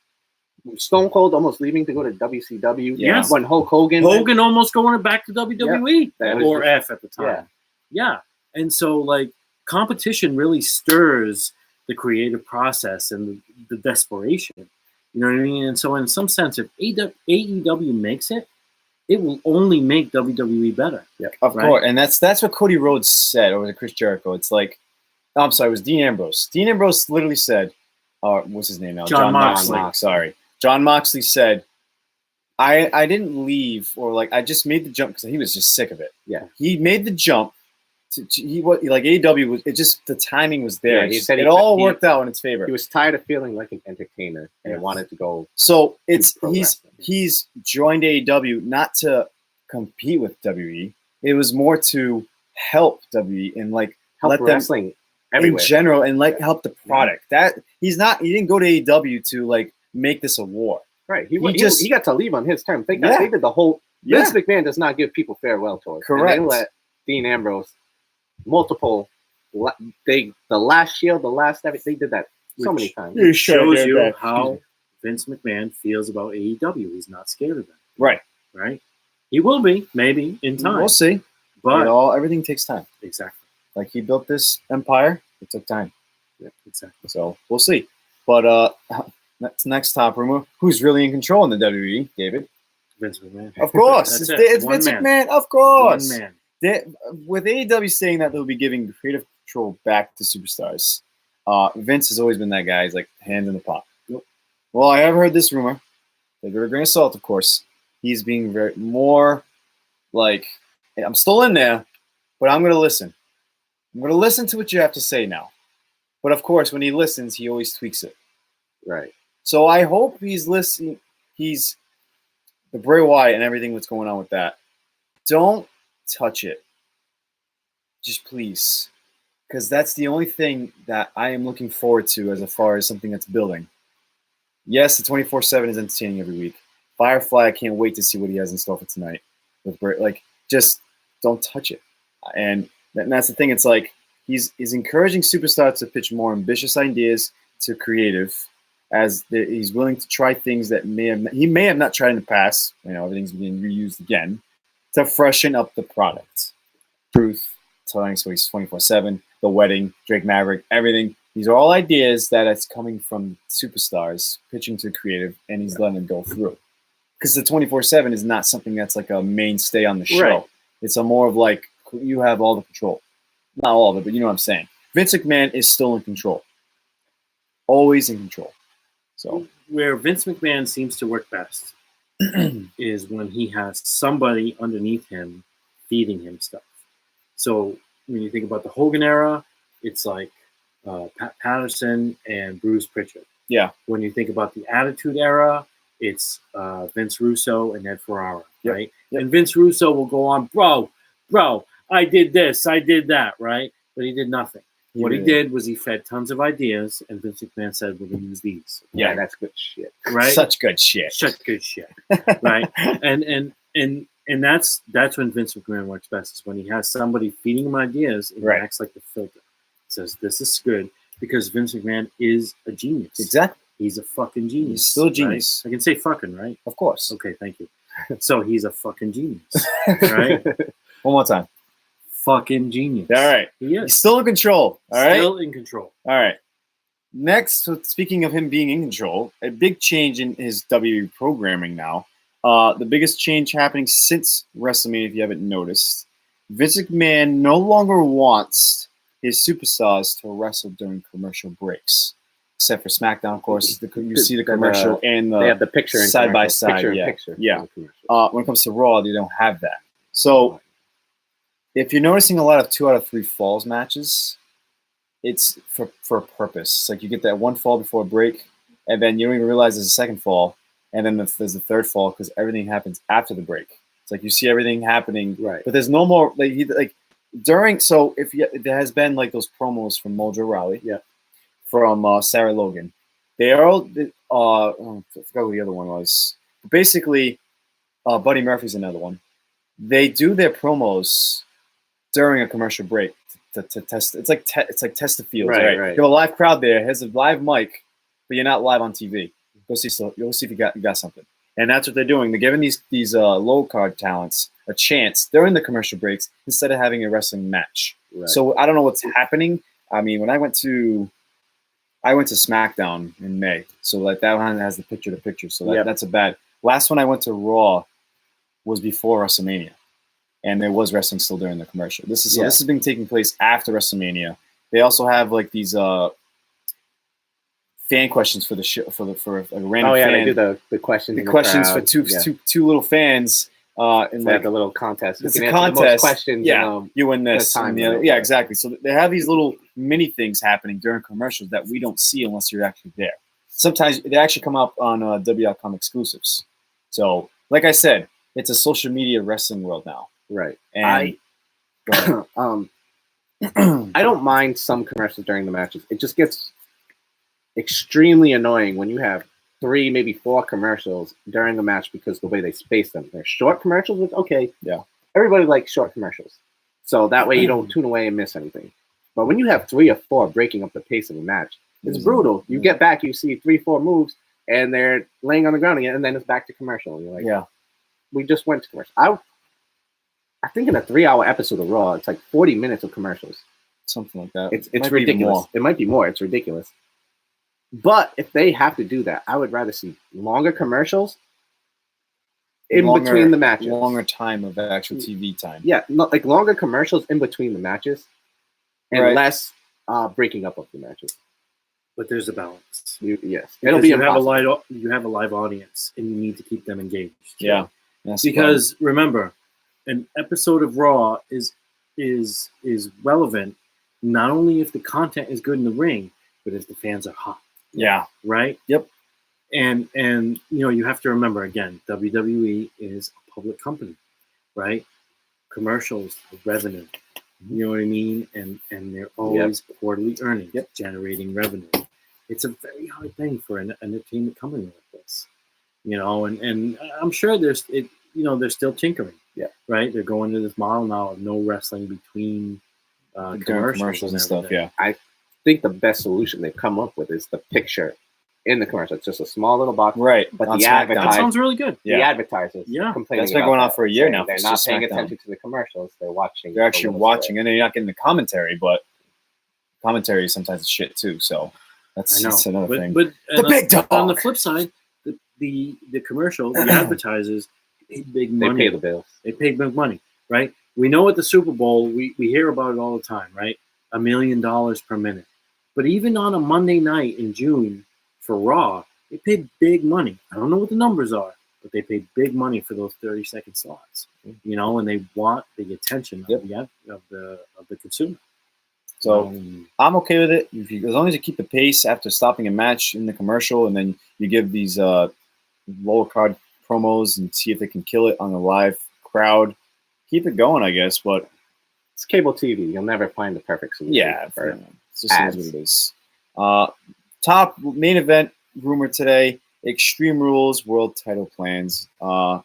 Stone Cold almost leaving to go to WCW. Yes. When Hogan almost going back to WWE or F at the time. Yeah. And so like competition really stirs the creative process and the desperation. You know what I mean? And so in some sense, if AEW makes it, it will only make WWE better. Yeah, of course. And that's what Cody Rhodes said over to Chris Jericho. It's like, I'm sorry, it was Dean Ambrose. Dean Ambrose literally said, what's his name now? John Moxley. Sorry. John Moxley said, I didn't leave, or like I just made the jump because he was just sick of it. Yeah. He made the jump. Like AEW was, it just the timing was there. Yeah, he said it all worked out in its favor. He was tired of feeling like an entertainer and wanted to go. So he's joined AEW not to compete with WWE. It was more to help WWE and like help wrestling everywhere in general and like help the product. That he didn't go to AEW to like make this a war. Right. He got to leave on his terms. They did the whole. Vince McMahon does not give people farewell tours. Correct. And they let Dean Ambrose multiple. The last Shield, the last everything. They did that so many times. It shows you how Vince McMahon feels about AEW. He's not scared of them. Right. Right. He will be, maybe, in time. We'll see. But everything takes time. Exactly. Like he built this empire, it took time. Yeah, exactly. So we'll see. But next top rumor, who's really in control in the WWE, David? Vince McMahon. Of course. It's Vince McMahon, of course. One man. With AEW saying that they'll be giving creative control back to superstars, Vince has always been that guy. He's like hand in the pot. Yep. Well, I have heard this rumor. Take it with a grain of salt, of course. He's being more like, I'm still in there, but I'm going to listen. I'm going to listen to what you have to say now. But of course, when he listens, he always tweaks it. Right. So I hope he's listening. He's the Bray Wyatt and everything that's going on with that. Don't touch it. Just please. Because that's the only thing that I am looking forward to as far as something that's building. Yes, the 24/7 is entertaining every week. Firefly, I can't wait to see what he has in store for tonight. With Bray. Like, just don't touch it. And that's the thing. It's like he's encouraging superstars to pitch more ambitious ideas to creative, as he's willing to try things that he may have not tried in the past. Everything's being reused again to freshen up the product. Truth, telling Space 24/7, the wedding, Drake Maverick, everything. These are all ideas that it's coming from superstars pitching to creative, and he's letting them go through. Because the 24/7 is not something that's like a mainstay on the show. Right. It's a more of like you have all the control. Not all of it, but you know what I'm saying. Vince McMahon is still in control. Always in control. So where Vince McMahon seems to work best is when he has somebody underneath him feeding him stuff. So when you think about the Hogan era, it's like Pat Patterson and Bruce Pritchard. Yeah. When you think about the Attitude Era, it's Vince Russo and Ed Ferrara, right? Yep. And Vince Russo will go on, bro, I did this, I did that, right? But he did nothing. What he did was he fed tons of ideas, and Vince McMahon said, we're going to use these. Yeah, that's good shit. Right? Such good shit. Right? And that's when Vince McMahon works best, is when he has somebody feeding him ideas and he acts like the filter. Says, this is good, because Vince McMahon is a genius. Exactly. He's a fucking genius. He's still a genius. Right? I can say fucking, right? Of course. Okay, thank you. So he's a fucking genius, right? One more time. Fucking genius. All right. He is. He's still in control. All right. Still in control. All right. Next, so speaking of him being in control, a big change in his WWE programming now. The biggest change happening since WrestleMania, if you haven't noticed. Vince McMahon no longer wants his superstars to wrestle during commercial breaks. Except for SmackDown, of course. You see the commercial and they have the picture side by side. Yeah. When it comes to Raw, they don't have that. So if you're noticing a lot of 2 out of 3 falls matches, it's for a purpose. It's like you get that one fall before a break, and then you don't even realize there's a second fall, and then there's a third fall because everything happens after the break. It's like you see everything happening, right? But there's no more during. So there has been like those promos from Mojo Rawley, from Sarah Logan. They are all I forgot what the other one was. Basically, Buddy Murphy's another one. They do their promos during a commercial break to test. It's like test the field, right? You have a live crowd there. Has a live mic, but you're not live on TV. Go see if you got something. And that's what they're doing. They're giving these low card talents a chance during the commercial breaks instead of having a wrestling match. Right. So I don't know what's happening. I mean, when I went to SmackDown in May, so like that one has the picture-to-picture. So that's a bad. Last one I went to Raw was before WrestleMania, and there was wrestling still during the commercial. This has been taking place after WrestleMania. They also have like these fan questions for the show for a random fan. They do the questions. The questions for two little fans. And like a little contest. It's a contest. Questions. You win this. Exactly. So they have these little mini things happening during commercials that we don't see unless you're actually there. Sometimes they actually come up on W.com exclusives. So, like I said, it's a social media wrestling world now. Right. And I don't mind some commercials during the matches. It just gets extremely annoying when you have 3, maybe 4 commercials during a match because the way they space them. They're short commercials, which, okay. Yeah. Everybody likes short commercials. So that way you don't tune away and miss anything. But when you have 3 or 4 breaking up the pace of a match, it's brutal. You get back, you see 3, 4 moves, and they're laying on the ground again, and then it's back to commercial. And you're like, we just went to commercial. I think in a 3-hour episode of Raw, it's like 40 minutes of commercials. Something like that. It's ridiculous. It might be more. It's ridiculous. But if they have to do that, I would rather see longer commercials between the matches. Longer time of actual TV time. Yeah, like longer commercials in between the matches and less breaking up of the matches. But there's a balance. Yes. It'll be impossible. You have a live audience, and you need to keep them engaged. Yeah. Because remember, an episode of Raw is relevant not only if the content is good in the ring, but if the fans are hot. Yeah. Right? Yep. And you have to remember, again, WWE is a public company, right? Commercials, revenue. You know what I mean? And they're always quarterly earnings, generating revenue. It's a very hard thing for an entertainment company like this. And I'm sure they're still tinkering. Yeah. Right? They're going to this model now of no wrestling between commercials and stuff. Yeah. I think the best solution they've come up with is the picture in the commercial. It's just a small little box. Right. But the advertisers. That sounds really good. The advertisers. Yeah. Complaining that's been going on for a year now. They're not paying attention to the commercials. They're watching. They're actually watching, and then you're not getting the commentary, but commentary sometimes is shit too. So that's another thing. But the big dog. On the flip side, the commercial, the advertisers paid big money. They pay the bills. They paid big money, right? We know at the Super Bowl, we hear about it all the time, right? $1 million per minute. But even on a Monday night in June for Raw, they paid big money. I don't know what the numbers are, but they paid big money for those 30-second slots. And they want the attention of the consumer. So I'm okay with it as long as you keep the pace after stopping a match in the commercial, and then you give these lower card promos and see if they can kill it on the live crowd. Keep it going, I guess. But it's cable TV. You'll never find the perfect solution. Yeah, it's just what it is. Top main event rumor today: Extreme Rules World Title Plans. When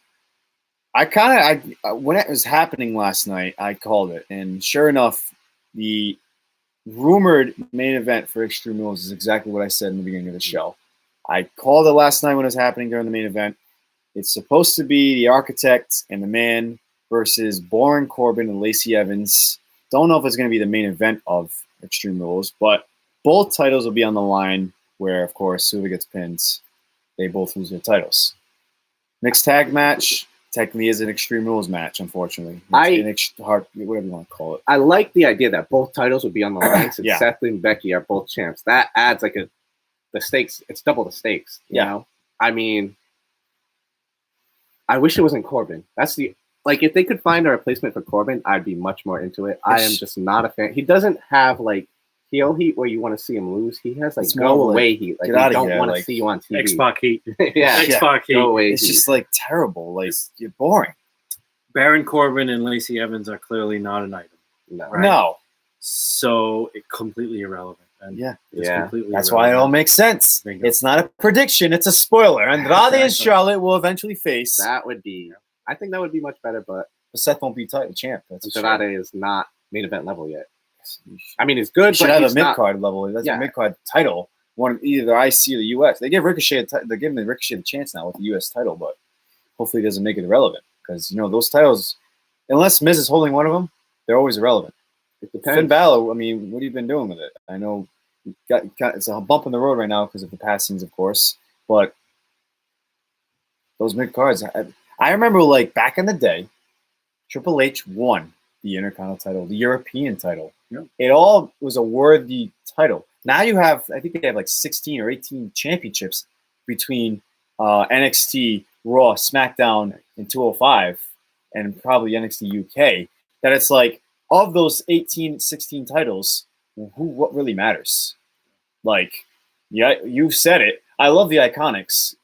it was happening last night, I called it, and sure enough, the rumored main event for Extreme Rules is exactly what I said in the beginning of the show. I called it last night when it was happening during the main event. It's supposed to be the Architect and the Man versus Baron Corbin and Lacey Evans. Don't know if it's going to be the main event of Extreme Rules, but both titles will be on the line where, of course, whoever gets pinned, they both lose their titles. Mixed tag match technically is an Extreme Rules match, unfortunately. It's whatever you want to call it. I like the idea that both titles would be on the line since Seth and Becky are both champs. That adds like the stakes. It's double the stakes. You know? I mean, I wish it wasn't Corbin. If they could find a replacement for Corbin, I'd be much more into it. I am just not a fan. He doesn't have heel heat where you want to see him lose. He has go away heat. Like, I don't want to see you on TV. X-Pac heat. X-Pac heat. Go away it's just terrible. You're boring. Baron Corbin and Lacey Evans are clearly not an item. No. Right? No. So it's completely irrelevant. And completely that's why it all makes sense. It's not a prediction, it's a spoiler. Andrade and Charlotte will eventually face. That would be, I think that would be much better, but Seth won't be title champ. Andrade is not main event level yet. I mean, it's good, but should have a mid-card level. That's a mid-card title. One either the IC or the US. They give Ricochet. They're giving Ricochet a chance now with the US title, but hopefully it doesn't make it irrelevant because those titles, unless Miz is holding one of them, they're always irrelevant. It depends. Finn Balor. I mean, what have you been doing with it? I know it's a bump in the road right now because of the passings, of course, but those mid-cards. I remember back in the day, Triple H won the Intercontinental title, the European title. Yeah. It all was a worthy title. Now you have, I think they have 16 or 18 championships between NXT, Raw, SmackDown, and 205, and probably NXT UK. That it's of those 18, 16 titles, what really matters? You've said it. I love the Iconics,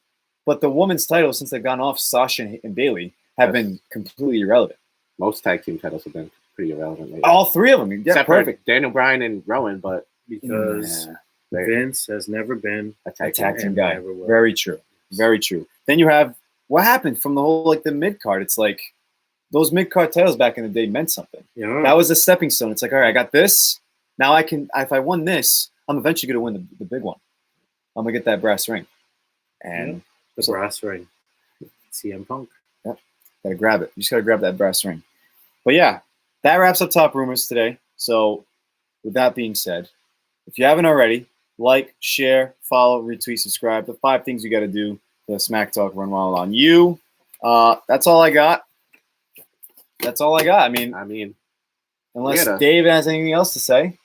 but the women's titles, since they've gone off Sasha and Bayley, have been completely irrelevant. Most tag team titles have been pretty irrelevant lately. All three of them. Yeah, except perfect. for Daniel Bryan and Rowan, but because Vince has never been a tag team guy. Very true. Very true. Then you have what happened from the whole the mid card. It's those mid card titles back in the day meant something. Yeah. That was a stepping stone. It's all right, I got this. Now I can. If I won this, I'm eventually going to win the big one. I'm gonna get that brass ring. And the brass ring. CM Punk. Yep. Gotta grab it. You just gotta grab that brass ring. But yeah, that wraps up Top Rumors today. So with that being said, if you haven't already, like, share, follow, retweet, subscribe. The 5 things you gotta do for the SmackTalk Run Wild on you. That's all I got. That's all I got. I mean, unless Dave has anything else to say.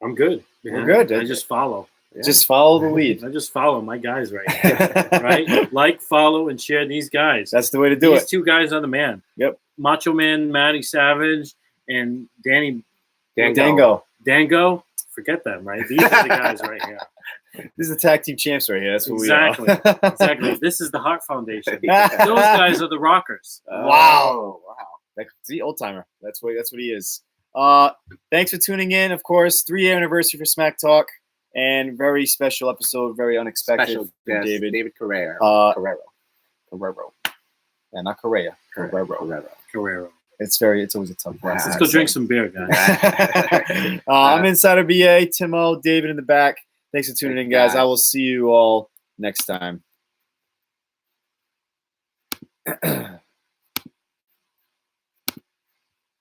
I'm good. We're good. I just follow. Yeah. Just follow the lead. I just follow my guys right here. Right? Like, follow, and share these guys. That's the way to do it. These 2 guys are the man. Yep. Macho Man, Matty Savage, and Dango. Dango. Forget them, right? These are the guys right here. This is the tag team champs right here. That's what exactly. we are. Exactly. This is the Heart Foundation. Those guys are the Rockers. Wow. See, old timer. That's what he is. Thanks for tuning in. Of course, 3-year anniversary for Smack Talk, and very special episode, very unexpected. Special for guest, David Carrero. Yeah, not Correa. Carrero. It's always a tough one. Let's go drink some beer, guys. I'm Insider BA, Tim Ohh, David in the back. Thanks for tuning in, guys. I will see you all next time.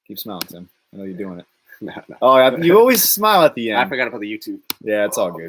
Keep smiling, Tim. I know you're doing it. No. Oh, you always smile at the end. I forgot about the YouTube. Yeah, it's all good.